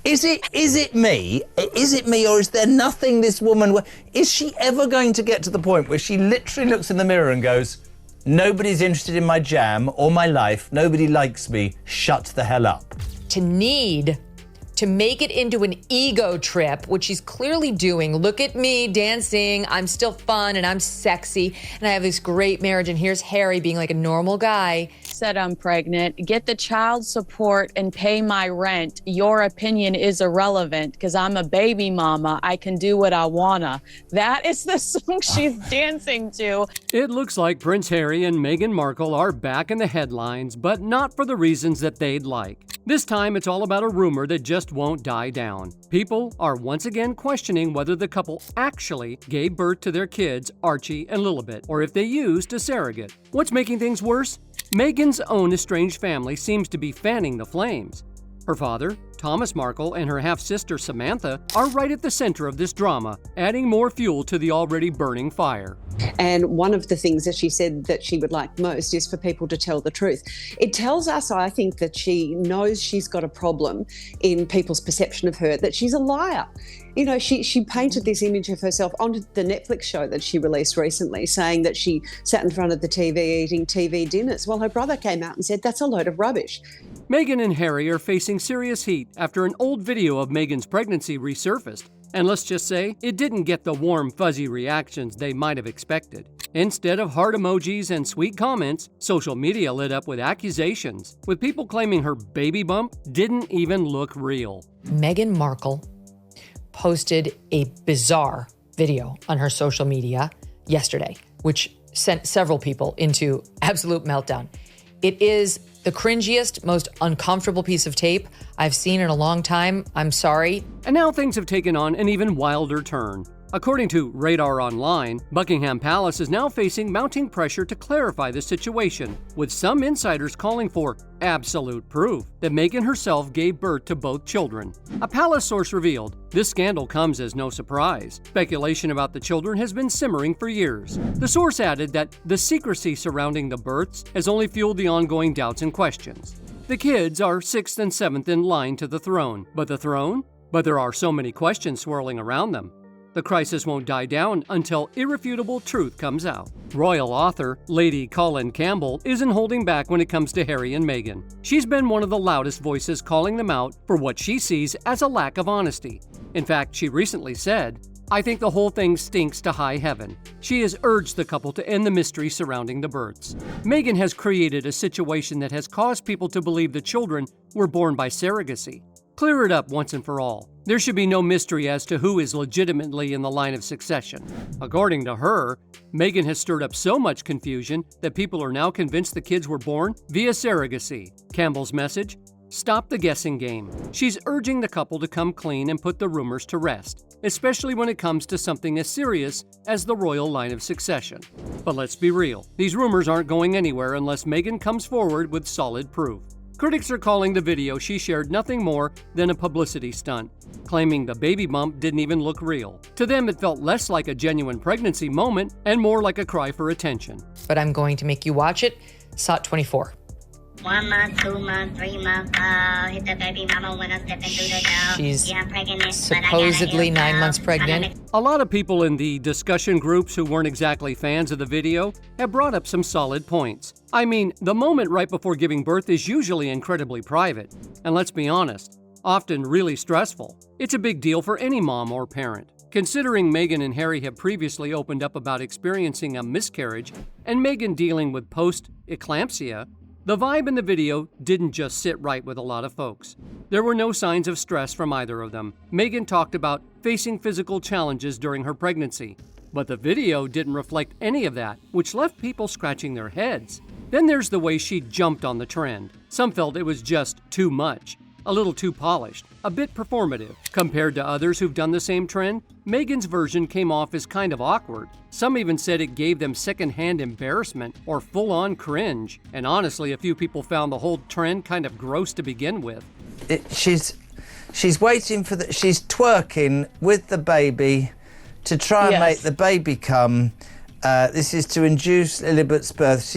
Is it me? Is it me, or is there nothing this woman... Is she ever going to get to the point where she literally looks in the mirror and goes, nobody's interested in my jam or my life, nobody likes me, shut the hell up? To make it into an ego trip, which she's clearly doing. Look at me dancing. I'm still fun and I'm sexy. And I have this great marriage. And here's Harry being like a normal guy. Said I'm pregnant, get the child support and pay my rent. Your opinion is irrelevant because I'm a baby mama. I can do what I wanna. That is the song she's dancing to. It looks like Prince Harry and Meghan Markle are back in the headlines, but not for the reasons that they'd like. This time, it's all about a rumor that just won't die down. People are once again questioning whether the couple actually gave birth to their kids, Archie and Lilibet, or if they used a surrogate. What's making things worse? Meghan's own estranged family seems to be fanning the flames. Her father, Thomas Markle, and her half-sister Samantha are right at the center of this drama, adding more fuel to the already burning fire. And one of the things that she said that she would like most is for people to tell the truth. It tells us, I think, that she knows she's got a problem in people's perception of her, that she's a liar. You know, she painted this image of herself on the Netflix show that she released recently, saying that she sat in front of the TV eating TV dinners. Well, her brother came out and said that's a load of rubbish. Meghan and Harry are facing serious heat after an old video of Meghan's pregnancy resurfaced. And let's just say, it didn't get the warm, fuzzy reactions they might have expected. Instead of heart emojis and sweet comments, social media lit up with accusations, with people claiming her baby bump didn't even look real. Meghan Markle posted a bizarre video on her social media yesterday, which sent several people into absolute meltdown. It is the cringiest, most uncomfortable piece of tape I've seen in a long time. I'm sorry. And now things have taken on an even wilder turn. According to Radar Online, Buckingham Palace is now facing mounting pressure to clarify the situation, with some insiders calling for absolute proof that Meghan herself gave birth to both children. A palace source revealed this scandal comes as no surprise. Speculation about the children has been simmering for years. The source added that the secrecy surrounding the births has only fueled the ongoing doubts and questions. The kids are 6th and 7th in line to the throne. But the throne? But there are so many questions swirling around them. The crisis won't die down until irrefutable truth comes out. Royal author Lady Colin Campbell isn't holding back when it comes to Harry and Meghan. She's been one of the loudest voices calling them out for what she sees as a lack of honesty. In fact, she recently said, "I think the whole thing stinks to high heaven." She has urged the couple to end the mystery surrounding the births. Meghan has created a situation that has caused people to believe the children were born by surrogacy. Clear it up once and for all. There should be no mystery as to who is legitimately in the line of succession. According to her, Meghan has stirred up so much confusion that people are now convinced the kids were born via surrogacy. Campbell's message? Stop the guessing game. She's urging the couple to come clean and put the rumors to rest, especially when it comes to something as serious as the royal line of succession. But let's be real, these rumors aren't going anywhere unless Meghan comes forward with solid proof. Critics are calling the video she shared nothing more than a publicity stunt, claiming the baby bump didn't even look real. To them, it felt less like a genuine pregnancy moment and more like a cry for attention. But I'm going to make you watch it. SOT 24. 1 month, 2 months, 3 months, hit the baby mama when I'm stepping through the door. She's yeah, I'm pregnant, supposedly 9 months pregnant. A lot of people in the discussion groups who weren't exactly fans of the video have brought up some solid points. I mean, the moment right before giving birth is usually incredibly private. And let's be honest, often really stressful. It's a big deal for any mom or parent. Considering Meghan and Harry have previously opened up about experiencing a miscarriage and Meghan dealing with post-eclampsia, the vibe in the video didn't just sit right with a lot of folks. There were no signs of stress from either of them. Meghan talked about facing physical challenges during her pregnancy, but the video didn't reflect any of that, which left people scratching their heads. Then there's the way she jumped on the trend. Some felt it was just too much, a little too polished, a bit performative. Compared to others who've done the same trend, Meghan's version came off as kind of awkward. Some even said it gave them secondhand embarrassment or full-on cringe. And honestly, a few people found the whole trend kind of gross to begin with. She's waiting for she's twerking with the baby to try and make the baby come. This is to induce Lilibet's birth.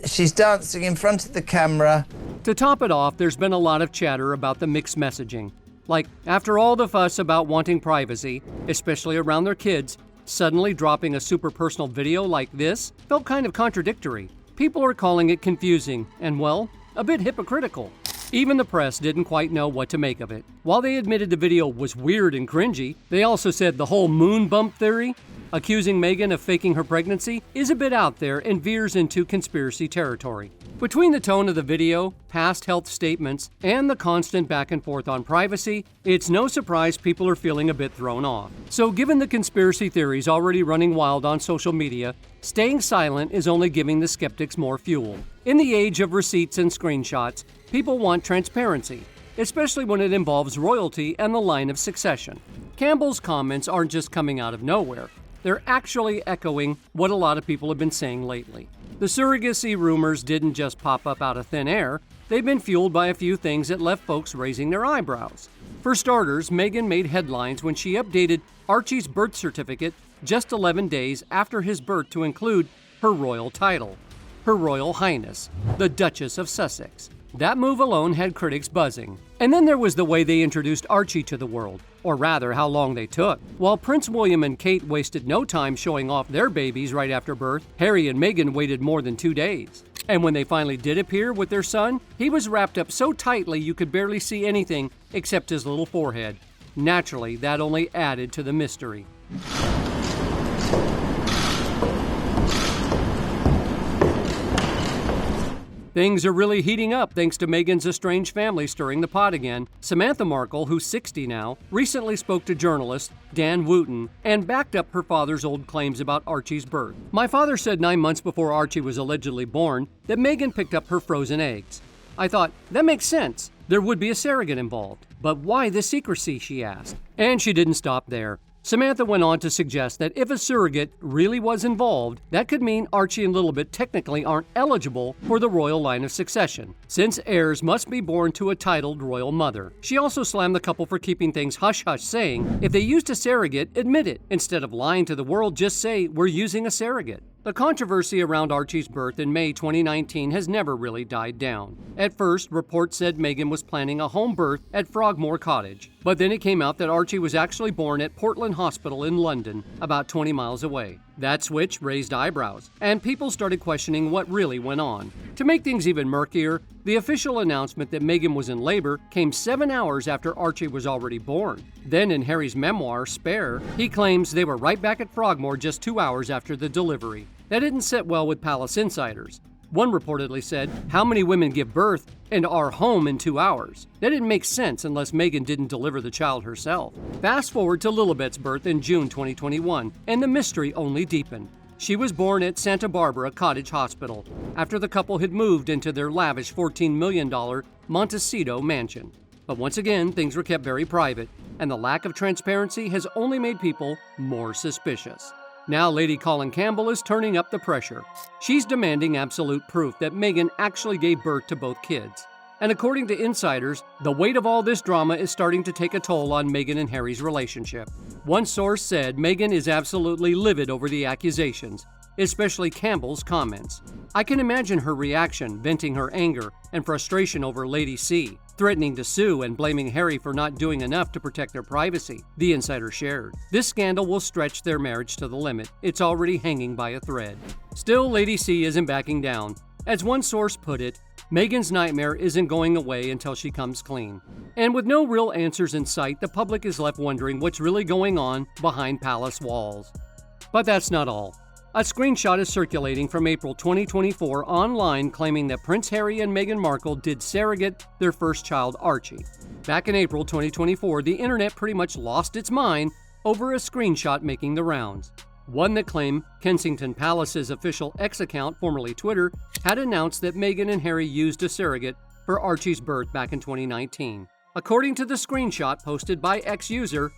She's dancing in front of the camera. To top it off, there's been a lot of chatter about the mixed messaging. Like, after all the fuss about wanting privacy, especially around their kids, suddenly dropping a super personal video like this felt kind of contradictory. People are calling it confusing and, well, a bit hypocritical. Even the press didn't quite know what to make of it. While they admitted the video was weird and cringy, they also said the whole moon bump theory, accusing Meghan of faking her pregnancy, is a bit out there and veers into conspiracy territory. Between the tone of the video, past health statements, and the constant back and forth on privacy, it's no surprise people are feeling a bit thrown off. So given the conspiracy theories already running wild on social media, staying silent is only giving the skeptics more fuel. In the age of receipts and screenshots, people want transparency, especially when it involves royalty and the line of succession. Campbell's comments aren't just coming out of nowhere. They're actually echoing what a lot of people have been saying lately. The surrogacy rumors didn't just pop up out of thin air. They've been fueled by a few things that left folks raising their eyebrows. For starters, Meghan made headlines when she updated Archie's birth certificate just 11 days after his birth to include her royal title, Her Royal Highness, the Duchess of Sussex. That move alone had critics buzzing. And then there was the way they introduced Archie to the world, or rather, how long they took. While Prince William and Kate wasted no time showing off their babies right after birth, Harry and Meghan waited more than 2 days. And when they finally did appear with their son, he was wrapped up so tightly you could barely see anything except his little forehead. Naturally, that only added to the mystery. Things are really heating up thanks to Meghan's estranged family stirring the pot again. Samantha Markle, who's 60 now, recently spoke to journalist Dan Wooten and backed up her father's old claims about Archie's birth. "My father said 9 months before Archie was allegedly born that Meghan picked up her frozen eggs. I thought, that makes sense. There would be a surrogate involved. But why the secrecy?" she asked. And she didn't stop there. Samantha went on to suggest that if a surrogate really was involved, that could mean Archie and Lilibet technically aren't eligible for the royal line of succession, since heirs must be born to a titled royal mother. She also slammed the couple for keeping things hush-hush, saying, if they used a surrogate, admit it. Instead of lying to the world, just say, we're using a surrogate. The controversy around Archie's birth in May 2019 has never really died down. At first, reports said Meghan was planning a home birth at Frogmore Cottage, but then it came out that Archie was actually born at Portland Hospital in London, about 20 miles away. That switch raised eyebrows, and people started questioning what really went on. To make things even murkier, the official announcement that Meghan was in labor came 7 hours after Archie was already born. Then in Harry's memoir, Spare, he claims they were right back at Frogmore just 2 hours after the delivery. That didn't sit well with palace insiders. One reportedly said, how many women give birth and are home in 2 hours? That didn't make sense unless Meghan didn't deliver the child herself. Fast forward to Lilibet's birth in June 2021, and the mystery only deepened. She was born at Santa Barbara Cottage Hospital after the couple had moved into their lavish $14 million Montecito mansion. But once again, things were kept very private, and the lack of transparency has only made people more suspicious. Now Lady Colin Campbell is turning up the pressure. She's demanding absolute proof that Meghan actually gave birth to both kids. And according to insiders, the weight of all this drama is starting to take a toll on Meghan and Harry's relationship. One source said Meghan is absolutely livid over the accusations, especially Campbell's comments. I can imagine her reaction, venting her anger and frustration over Lady C, threatening to sue and blaming Harry for not doing enough to protect their privacy, the insider shared. This scandal will stretch their marriage to the limit. It's already hanging by a thread. Still, Lady C isn't backing down. As one source put it, Meghan's nightmare isn't going away until she comes clean. And with no real answers in sight, the public is left wondering what's really going on behind palace walls. But that's not all. A screenshot is circulating from April 2024 online claiming that Prince Harry and Meghan Markle did surrogate their first child, Archie. Back in April 2024, the internet pretty much lost its mind over a screenshot making the rounds. One that claimed Kensington Palace's official X account, formerly Twitter, had announced that Meghan and Harry used a surrogate for Archie's birth back in 2019. According to the screenshot posted by X user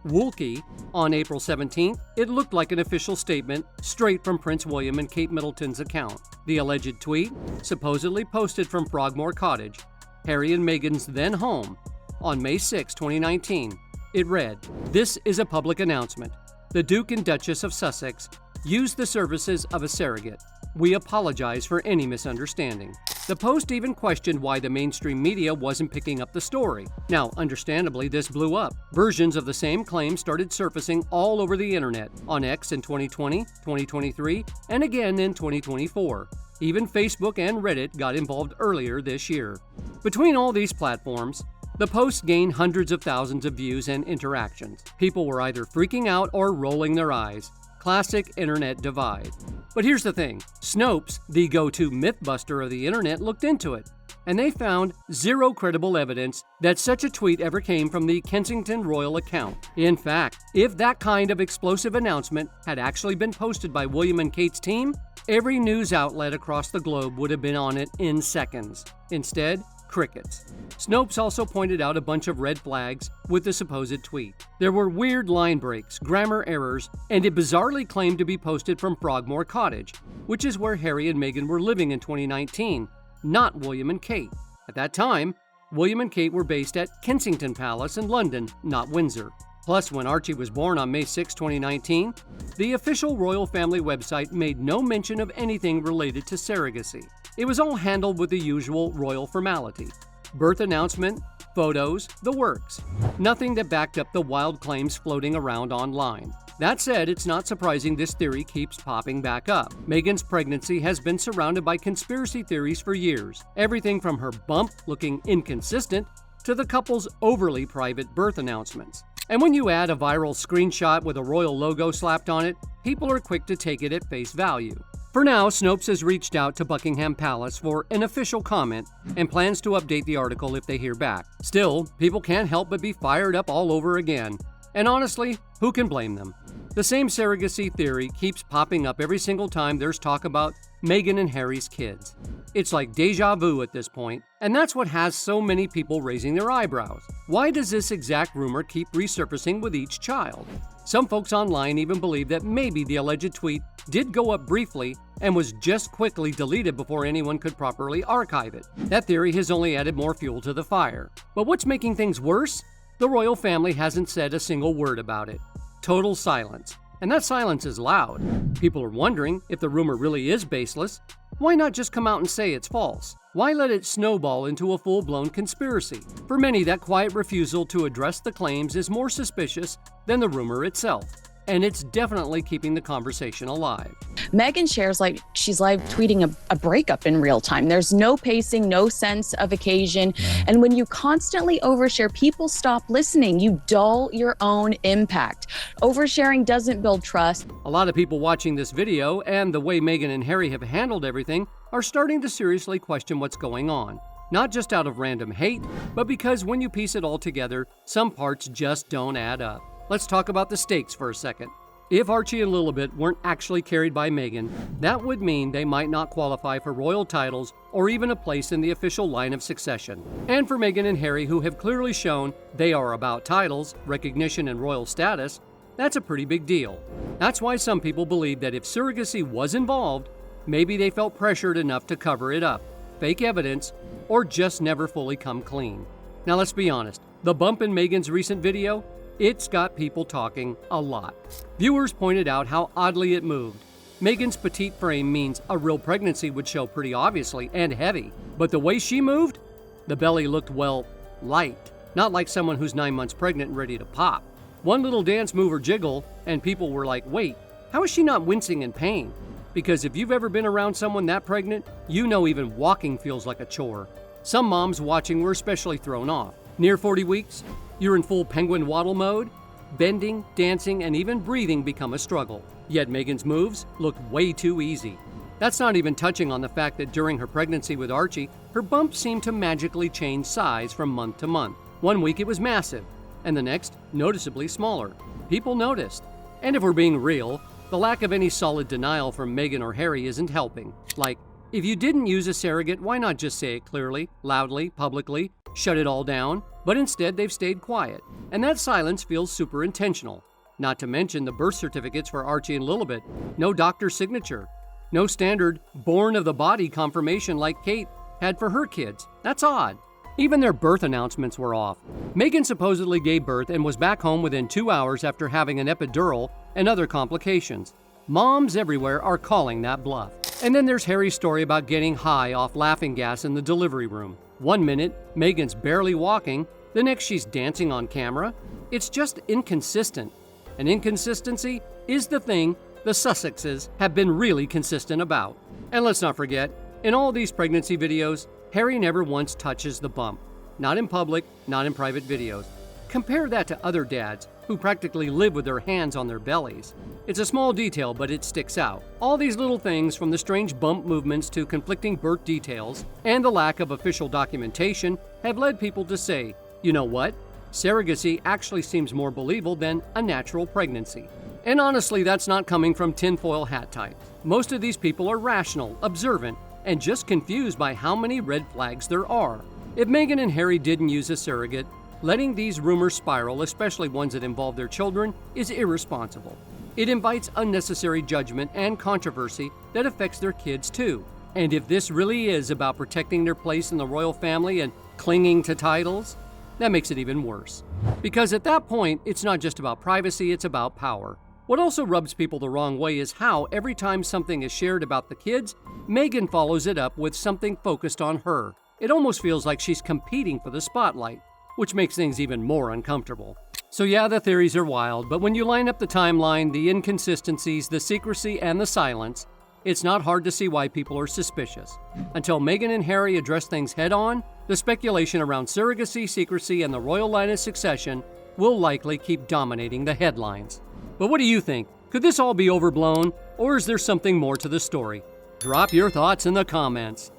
@Woolkey on April 17th, it looked like an official statement straight from Prince William and Kate Middleton's account. The alleged tweet, supposedly posted from Frogmore Cottage, Harry and Meghan's then home, on May 6, 2019. It read, "This is a public announcement. The Duke and Duchess of Sussex used the services of a surrogate. We apologize for any misunderstanding." The Post even questioned why the mainstream media wasn't picking up the story. Now, understandably, this blew up. Versions of the same claim started surfacing all over the internet, on X in 2020, 2023, and again in 2024. Even Facebook and Reddit got involved earlier this year. Between all these platforms, the Post gained hundreds of thousands of views and interactions. People were either freaking out or rolling their eyes. Classic internet divide. But here's the thing. Snopes, the go-to mythbuster of the internet, looked into it, and they found zero credible evidence that such a tweet ever came from the Kensington Royal account. In fact, if that kind of explosive announcement had actually been posted by William and Kate's team, every news outlet across the globe would have been on it in seconds. Instead, crickets. Snopes also pointed out a bunch of red flags with the supposed tweet. There were weird line breaks, grammar errors, and it bizarrely claimed to be posted from Frogmore Cottage, which is where Harry and Meghan were living in 2019, not William and Kate. At that time, William and Kate were based at Kensington Palace in London, not Windsor. Plus, when Archie was born on May 6, 2019, the official royal family website made no mention of anything related to surrogacy. It was all handled with the usual royal formality. Birth announcement, photos, the works. Nothing that backed up the wild claims floating around online. That said, it's not surprising this theory keeps popping back up. Meghan's pregnancy has been surrounded by conspiracy theories for years. Everything from her bump looking inconsistent to the couple's overly private birth announcements. And when you add a viral screenshot with a royal logo slapped on it, people are quick to take it at face value. For now, Snopes has reached out to Buckingham Palace for an official comment and plans to update the article if they hear back. Still, people can't help but be fired up all over again. And honestly, who can blame them? The same surrogacy theory keeps popping up every single time there's talk about Meghan and Harry's kids. It's like deja vu at this point, and that's what has so many people raising their eyebrows. Why does this exact rumor keep resurfacing with each child? Some folks online even believe that maybe the alleged tweet did go up briefly and was just quickly deleted before anyone could properly archive it. That theory has only added more fuel to the fire. But what's making things worse? The royal family hasn't said a single word about it. Total silence. And that silence is loud. People are wondering if the rumor really is baseless. Why not just come out and say it's false? Why let it snowball into a full-blown conspiracy? For many, that quiet refusal to address the claims is more suspicious than the rumor itself. And it's definitely keeping the conversation alive. Meghan shares like she's live tweeting a breakup in real time. There's no pacing, no sense of occasion. And when you constantly overshare, people stop listening. You dull your own impact. Oversharing doesn't build trust. A lot of people watching this video and the way Meghan and Harry have handled everything are starting to seriously question what's going on. Not just out of random hate, but because when you piece it all together, some parts just don't add up. Let's talk about the stakes for a second. If Archie and Lilibet weren't actually carried by Meghan, that would mean they might not qualify for royal titles or even a place in the official line of succession. And for Meghan and Harry, who have clearly shown they are about titles, recognition, and royal status, that's a pretty big deal. That's why some people believe that if surrogacy was involved, maybe they felt pressured enough to cover it up, fake evidence, or just never fully come clean. Now let's be honest, the bump in Meghan's recent video, it's got people talking a lot. Viewers pointed out how oddly it moved. Meghan's petite frame means a real pregnancy would show pretty obviously and heavy. But the way she moved, the belly looked, well, light. Not like someone who's 9 months pregnant and ready to pop. One little dance move or jiggle, and people were like, wait, how is she not wincing in pain? Because if you've ever been around someone that pregnant, you know even walking feels like a chore. Some moms watching were especially thrown off. Near 40 weeks, you're in full penguin waddle mode. Bending, dancing, and even breathing become a struggle. Yet Meghan's moves looked way too easy. That's not even touching on the fact that during her pregnancy with Archie, her bump seemed to magically change size from month to month. One week it was massive, and the next, noticeably smaller. People noticed. And if we're being real, the lack of any solid denial from Meghan or Harry isn't helping. Like, if you didn't use a surrogate, why not just say it clearly, loudly, publicly, shut it all down? But instead, they've stayed quiet. And that silence feels super intentional. Not to mention the birth certificates for Archie and Lilibet. No doctor's signature. No standard born of the body confirmation like Kate had for her kids. That's odd. Even their birth announcements were off. Meghan supposedly gave birth and was back home within 2 hours after having an epidural and other complications. Moms everywhere are calling that bluff. And then there's Harry's story about getting high off laughing gas in the delivery room. One minute, Meghan's barely walking, the next she's dancing on camera. It's just inconsistent. And inconsistency is the thing the Sussexes have been really consistent about. And let's not forget, in all these pregnancy videos, Harry never once touches the bump. Not in public, not in private videos. Compare that to other dads who practically live with their hands on their bellies. It's a small detail, but it sticks out. All these little things, from the strange bump movements to conflicting birth details and the lack of official documentation, have led people to say, you know what? Surrogacy actually seems more believable than a natural pregnancy. And honestly, that's not coming from tinfoil hat types. Most of these people are rational, observant, and just confused by how many red flags there are. If Meghan and Harry didn't use a surrogate, letting these rumors spiral, especially ones that involve their children, is irresponsible. It invites unnecessary judgment and controversy that affects their kids too. And if this really is about protecting their place in the royal family and clinging to titles, that makes it even worse. Because at that point, it's not just about privacy, it's about power. What also rubs people the wrong way is how every time something is shared about the kids, Meghan follows it up with something focused on her. It almost feels like she's competing for the spotlight, which makes things even more uncomfortable. So yeah, the theories are wild, but when you line up the timeline, the inconsistencies, the secrecy, and the silence, it's not hard to see why people are suspicious. Until Meghan and Harry address things head-on, the speculation around surrogacy, secrecy, and the royal line of succession will likely keep dominating the headlines. But what do you think? Could this all be overblown, or is there something more to the story? Drop your thoughts in the comments.